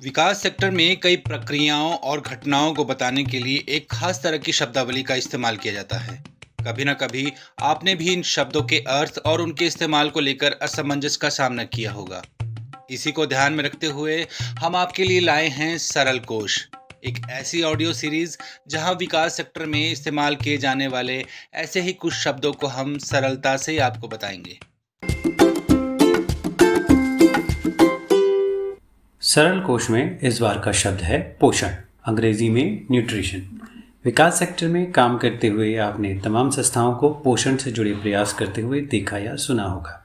विकास sector में कई प्रक्रियाओं और घटनाओं को बताने के लिए एक खास तरह की शब्दावली का इस्तेमाल किया जाता है। कभी ना कभी आपने भी इन शब्दों के अर्थ और उनके इस्तेमाल को लेकर असमंजस का सामना किया होगा। इसी को ध्यान में रखते हुए हम आपके लिए लाए हैं सरल कोश, एक ऐसी ऑडियो सीरीज जहां विकास सेक्टर में इस्तेमाल किए जाने वाले ऐसे ही कुछ शब्दों को हम सरलता से आपको बताएंगे। सरल कोश में इस बार का शब्द है पोषण, अंग्रेजी में न्यूट्रिशन। विकास सेक्टर में काम करते हुए आपने तमाम संस्थाओं को पोषण से जुड़े प्रयास करते हुए देखा या सुना होगा।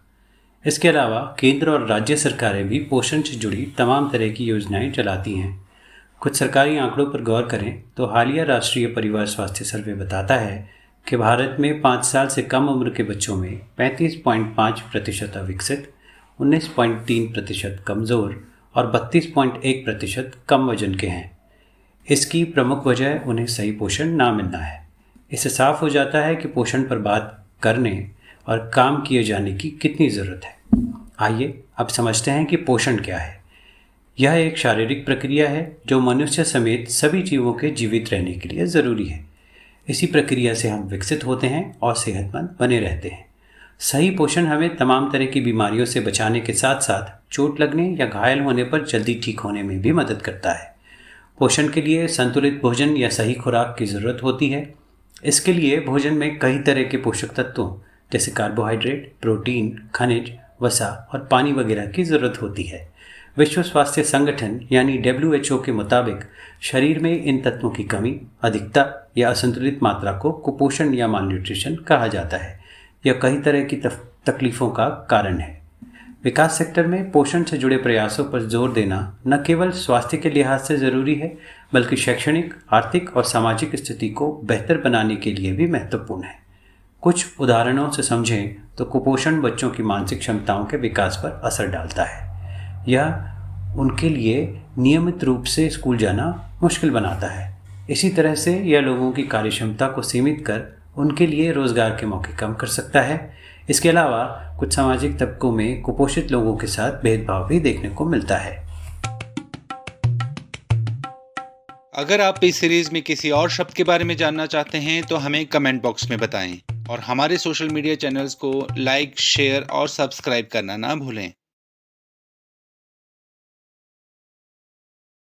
इसके अलावा केंद्र और राज्य सरकारें भी पोषण से जुड़ी तमाम तरह की योजनाएं चलाती हैं। कुछ सरकारी आंकड़ों पर गौर करें तो हालिया राष्ट्रीय परिवार स्वास्थ्य सर्वे बताता है कि भारत में 5 साल से कम उम्र के बच्चों में 35.5% अविकसित, 19.3% कमज़ोर और 32.1% कम वजन के हैं। इसकी प्रमुख वजह उन्हें सही पोषण ना मिलना है। इससे साफ हो जाता है कि पोषण पर बात करने और काम किए जाने की कितनी ज़रूरत है। आइए अब समझते हैं कि पोषण क्या है। यह एक शारीरिक प्रक्रिया है जो मनुष्य समेत सभी जीवों के जीवित रहने के लिए ज़रूरी है। इसी प्रक्रिया से हम विकसित होते हैं और सेहतमंद बने रहते हैं। सही पोषण हमें तमाम तरह की बीमारियों से बचाने के साथ साथ चोट लगने या घायल होने पर जल्दी ठीक होने में भी मदद करता है। पोषण के लिए संतुलित भोजन या सही खुराक की ज़रूरत होती है। इसके लिए भोजन में कई तरह के पोषक तत्वों जैसे कार्बोहाइड्रेट, प्रोटीन, खनिज, वसा और पानी वगैरह की ज़रूरत होती है। विश्व स्वास्थ्य संगठन यानी WHO के मुताबिक शरीर में इन तत्वों की कमी, अधिकता या असंतुलित मात्रा को कुपोषण या मालन्यूट्रिशन कहा जाता है। यह कई तरह की तकलीफ़ों का कारण है। विकास सेक्टर में पोषण से जुड़े प्रयासों पर जोर देना न केवल स्वास्थ्य के लिहाज से ज़रूरी है बल्कि शैक्षणिक, आर्थिक और सामाजिक स्थिति को बेहतर बनाने के लिए भी महत्वपूर्ण है। कुछ उदाहरणों से समझें तो कुपोषण बच्चों की मानसिक क्षमताओं के विकास पर असर डालता है। यह उनके लिए नियमित रूप से स्कूल जाना मुश्किल बनाता है। इसी तरह से यह लोगों की कार्यक्षमता को सीमित कर उनके लिए रोज़गार के मौके कम कर सकता है। इसके अलावा कुछ सामाजिक तबकों में कुपोषित लोगों के साथ भेदभाव भी देखने को मिलता है। अगर आप इस सीरीज में किसी और शब्द के बारे में जानना चाहते हैं तो हमें कमेंट बॉक्स में बताएं और हमारे सोशल मीडिया चैनल्स को लाइक, शेयर और सब्सक्राइब करना ना भूलें।